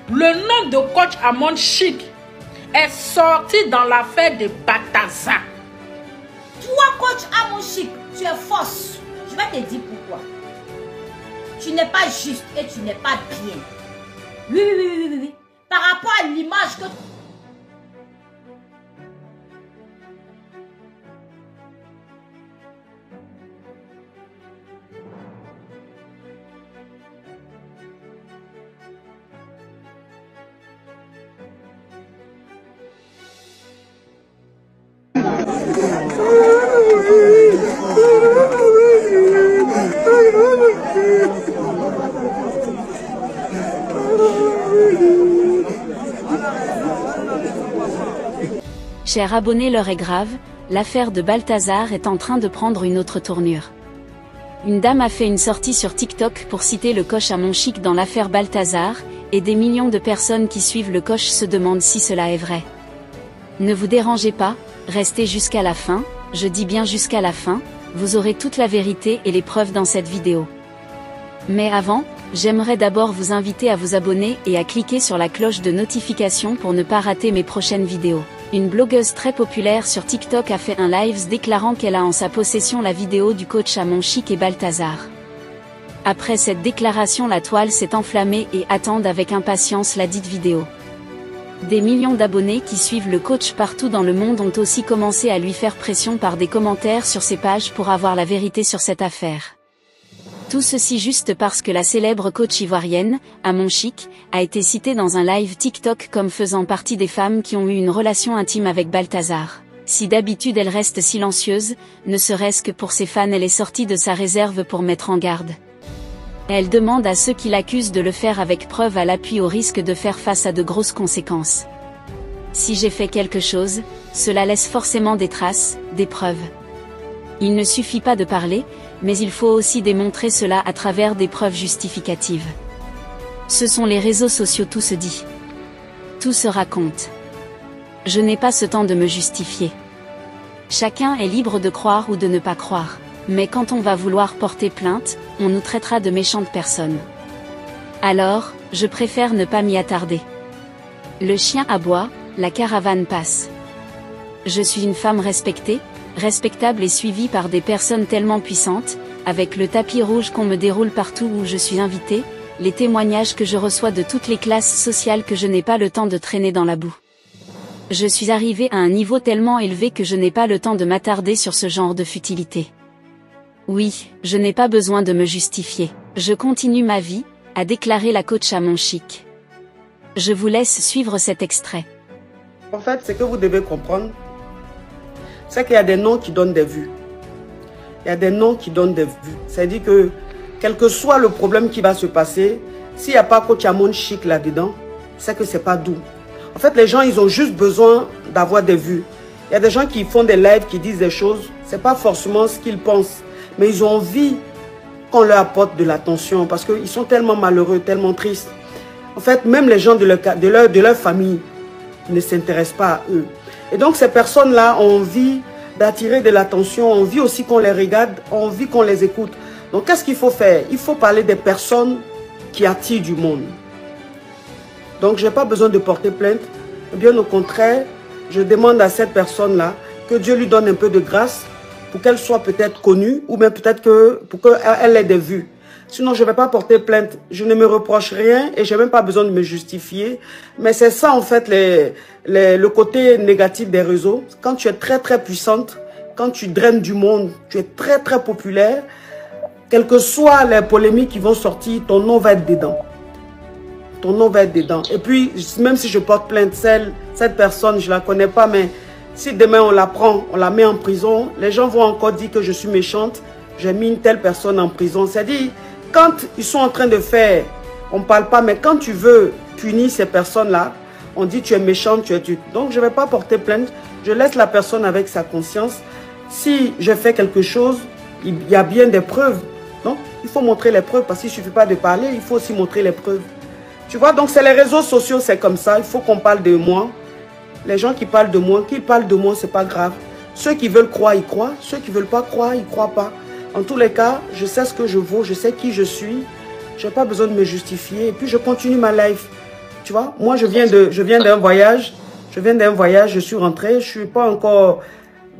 Le nom de coach Amon Chic est sorti dans l'affaire de Balthazar. Toi, coach Amon Chic, tu es fausse. Je vais te dire pourquoi. Tu n'es pas juste et tu n'es pas bien. Oui. Par rapport à l'image que... Chers abonnés, l'heure est grave, l'affaire de Balthazar est en train de prendre une autre tournure. Une dame a fait une sortie sur TikTok pour citer le coach Amon Chic dans l'affaire Balthazar, et des millions de personnes qui suivent le coach se demandent si cela est vrai. Ne vous dérangez pas, restez jusqu'à la fin, je dis bien jusqu'à la fin, vous aurez toute la vérité et les preuves dans cette vidéo. Mais avant, j'aimerais d'abord vous inviter à vous abonner et à cliquer sur la cloche de notification pour ne pas rater mes prochaines vidéos. Une blogueuse très populaire sur TikTok a fait un live déclarant qu'elle a en sa possession la vidéo du coach Amon Chic et Balthazar. Après cette déclaration, la toile s'est enflammée et attendent avec impatience la dite vidéo. Des millions d'abonnés qui suivent le coach partout dans le monde ont aussi commencé à lui faire pression par des commentaires sur ses pages pour avoir la vérité sur cette affaire. Tout ceci juste parce que la célèbre coach ivoirienne, Amon Chic, a été citée dans un live TikTok comme faisant partie des femmes qui ont eu une relation intime avec Balthazar. Si d'habitude elle reste silencieuse, ne serait-ce que pour ses fans, elle est sortie de sa réserve pour mettre en garde. Elle demande à ceux qui l'accusent de le faire avec preuve à l'appui au risque de faire face à de grosses conséquences. Si j'ai fait quelque chose, cela laisse forcément des traces, des preuves. Il ne suffit pas de parler, mais il faut aussi démontrer cela à travers des preuves justificatives. Ce sont les réseaux sociaux, tout se dit. Tout se raconte. Je n'ai pas ce temps de me justifier. Chacun est libre de croire ou de ne pas croire. Mais quand on va vouloir porter plainte, on nous traitera de méchantes personnes. Alors, je préfère ne pas m'y attarder. Le chien aboie, la caravane passe. Je suis une femme respectée, respectable et suivie par des personnes tellement puissantes, avec le tapis rouge qu'on me déroule partout où je suis invitée, les témoignages que je reçois de toutes les classes sociales que je n'ai pas le temps de traîner dans la boue. Je suis arrivée à un niveau tellement élevé que je n'ai pas le temps de m'attarder sur ce genre de futilité. Oui, je n'ai pas besoin de me justifier. Je continue ma vie, a déclaré la coach Amon Chic. Je vous laisse suivre cet extrait. En fait, ce que vous devez comprendre, c'est qu'il y a des noms qui donnent des vues. Il y a des noms qui donnent des vues. C'est-à-dire que, quel que soit le problème qui va se passer, s'il n'y a pas coach Amon Chic là-dedans, c'est que c'est pas doux. En fait, les gens, ils ont juste besoin d'avoir des vues. Il y a des gens qui font des lives, qui disent des choses, c'est pas forcément ce qu'ils pensent, mais ils ont envie qu'on leur apporte de l'attention parce qu'ils sont tellement malheureux, tellement tristes. En fait, même les gens de leur famille ne s'intéressent pas à eux. Et donc, ces personnes-là ont envie d'attirer de l'attention, ont envie aussi qu'on les regarde, ont envie qu'on les écoute. Donc, qu'est-ce qu'il faut faire? Il faut parler des personnes qui attirent du monde. Donc, je n'ai pas besoin de porter plainte. Bien au contraire, je demande à cette personne-là que Dieu lui donne un peu de grâce pour qu'elle soit peut-être connue ou même peut-être pour qu'elle ait des vues. Sinon, je ne vais pas porter plainte. Je ne me reproche rien et je n'ai même pas besoin de me justifier. Mais c'est ça, en fait, le côté négatif des réseaux. Quand tu es très, très puissante, quand tu draines du monde, tu es très, très populaire, quelles que soient les polémiques qui vont sortir, ton nom va être dedans. Ton nom va être dedans. Et puis, même si je porte plainte, cette personne, je ne la connais pas, mais si demain on la prend, on la met en prison, les gens vont encore dire que je suis méchante, j'ai mis une telle personne en prison. C'est-à-dire, quand ils sont en train de faire, on ne parle pas, mais quand tu veux punir ces personnes-là, on dit tu es méchante, tu es... Donc, je ne vais pas porter plainte, je laisse la personne avec sa conscience. Si je fais quelque chose, il y a bien des preuves. Donc, il faut montrer les preuves, parce qu'il ne suffit pas de parler, il faut aussi montrer les preuves. Tu vois, donc c'est les réseaux sociaux, c'est comme ça, il faut qu'on parle de moi. Les gens qui parlent de moi, c'est pas grave. Ceux qui veulent croire, ils croient. Ceux qui ne veulent pas croire, ils ne croient pas. En tous les cas, je sais ce que je vaux, je sais qui je suis. Je n'ai pas besoin de me justifier. Et puis, je continue ma life. Tu vois, moi, je viens d'un voyage. Je suis rentrée. Je suis pas encore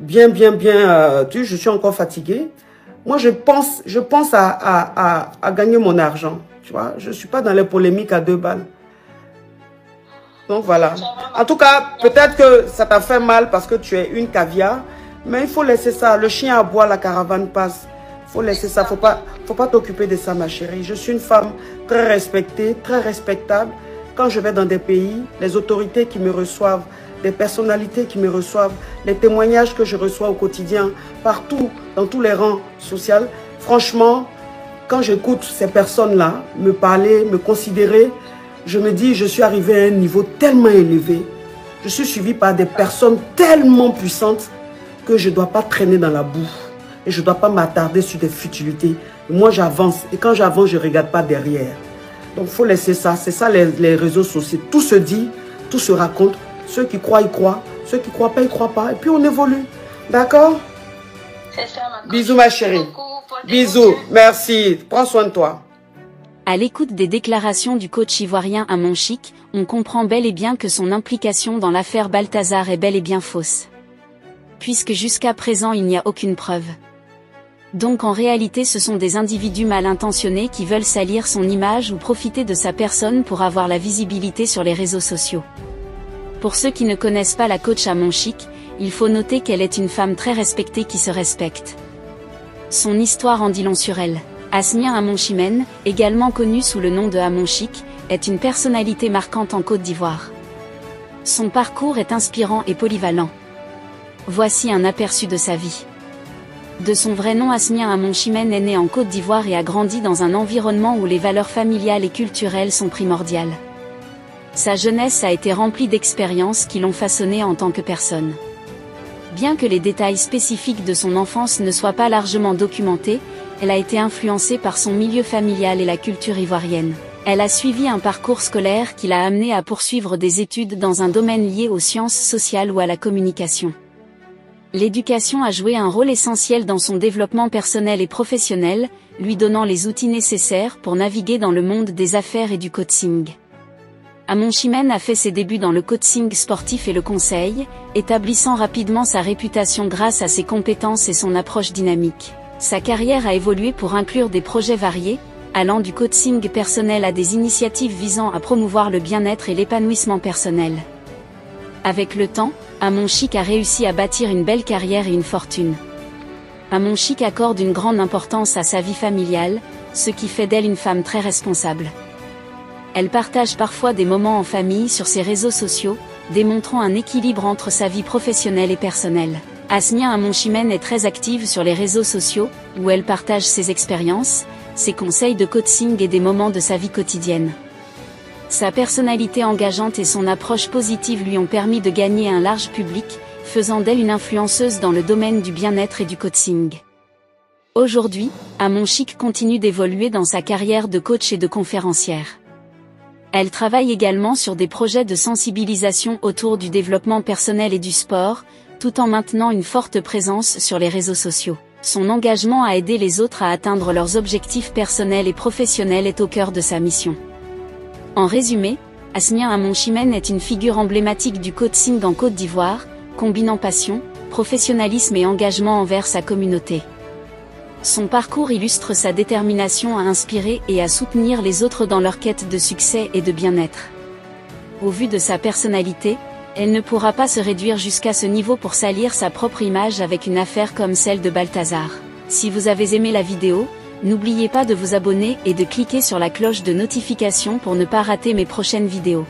bien, je suis encore fatiguée. Moi, je pense à gagner mon argent. Tu vois, je suis pas dans les polémiques à 2 balles. Donc, voilà. En tout cas, peut-être que ça t'a fait mal parce que tu es une caviar. Mais il faut laisser ça. Le chien aboie, la caravane passe. Il faut laisser ça. Faut pas t'occuper de ça, ma chérie. Je suis une femme très respectée, très respectable. Quand je vais dans des pays, les autorités qui me reçoivent, des personnalités qui me reçoivent, les témoignages que je reçois au quotidien, partout, dans tous les rangs sociaux, franchement, quand j'écoute ces personnes-là me parler, me considérer, je me dis, je suis arrivée à un niveau tellement élevé. Je suis suivie par des personnes tellement puissantes que je ne dois pas traîner dans la boue. Et je ne dois pas m'attarder sur des futilités. Moi, j'avance. Et quand j'avance, je ne regarde pas derrière. Donc, il faut laisser ça. C'est ça, les réseaux sociaux. Tout se dit, tout se raconte. Ceux qui croient, ils croient. Ceux qui ne croient pas, ils ne croient pas. Et puis, on évolue. D'accord? C'est ça, ma Bisous, ma chérie. Bisous. Merci. Prends soin de toi. À l'écoute des déclarations du coach ivoirien Amon Chic, on comprend bel et bien que son implication dans l'affaire Balthazar est bel et bien fausse. Puisque jusqu'à présent il n'y a aucune preuve. Donc en réalité ce sont des individus mal intentionnés qui veulent salir son image ou profiter de sa personne pour avoir la visibilité sur les réseaux sociaux. Pour ceux qui ne connaissent pas la coach Amon Chic, il faut noter qu'elle est une femme très respectée qui se respecte. Son histoire en dit long sur elle. Asmia Amon Chimène, également connue sous le nom de Amon Chic, est une personnalité marquante en Côte d'Ivoire. Son parcours est inspirant et polyvalent. Voici un aperçu de sa vie. De son vrai nom, Asmia Amon Chimène est née en Côte d'Ivoire et a grandi dans un environnement où les valeurs familiales et culturelles sont primordiales. Sa jeunesse a été remplie d'expériences qui l'ont façonnée en tant que personne. Bien que les détails spécifiques de son enfance ne soient pas largement documentés, elle a été influencée par son milieu familial et la culture ivoirienne. Elle a suivi un parcours scolaire qui l'a amenée à poursuivre des études dans un domaine lié aux sciences sociales ou à la communication. L'éducation a joué un rôle essentiel dans son développement personnel et professionnel, lui donnant les outils nécessaires pour naviguer dans le monde des affaires et du coaching. Amon Chimène a fait ses débuts dans le coaching sportif et le conseil, établissant rapidement sa réputation grâce à ses compétences et son approche dynamique. Sa carrière a évolué pour inclure des projets variés, allant du coaching personnel à des initiatives visant à promouvoir le bien-être et l'épanouissement personnel. Avec le temps, Amon Chic a réussi à bâtir une belle carrière et une fortune. Amon Chic accorde une grande importance à sa vie familiale, ce qui fait d'elle une femme très responsable. Elle partage parfois des moments en famille sur ses réseaux sociaux, démontrant un équilibre entre sa vie professionnelle et personnelle. Asmia Amon Chimène est très active sur les réseaux sociaux, où elle partage ses expériences, ses conseils de coaching et des moments de sa vie quotidienne. Sa personnalité engageante et son approche positive lui ont permis de gagner un large public, faisant d'elle une influenceuse dans le domaine du bien-être et du coaching. Aujourd'hui, Amon Chic continue d'évoluer dans sa carrière de coach et de conférencière. Elle travaille également sur des projets de sensibilisation autour du développement personnel et du sport, tout en maintenant une forte présence sur les réseaux sociaux. Son engagement à aider les autres à atteindre leurs objectifs personnels et professionnels est au cœur de sa mission. En résumé, Asmia Amon Chimène est une figure emblématique du coaching en Côte d'Ivoire, combinant passion, professionnalisme et engagement envers sa communauté. Son parcours illustre sa détermination à inspirer et à soutenir les autres dans leur quête de succès et de bien-être. Au vu de sa personnalité, elle ne pourra pas se réduire jusqu'à ce niveau pour salir sa propre image avec une affaire comme celle de Balthazar. Si vous avez aimé la vidéo, n'oubliez pas de vous abonner et de cliquer sur la cloche de notification pour ne pas rater mes prochaines vidéos.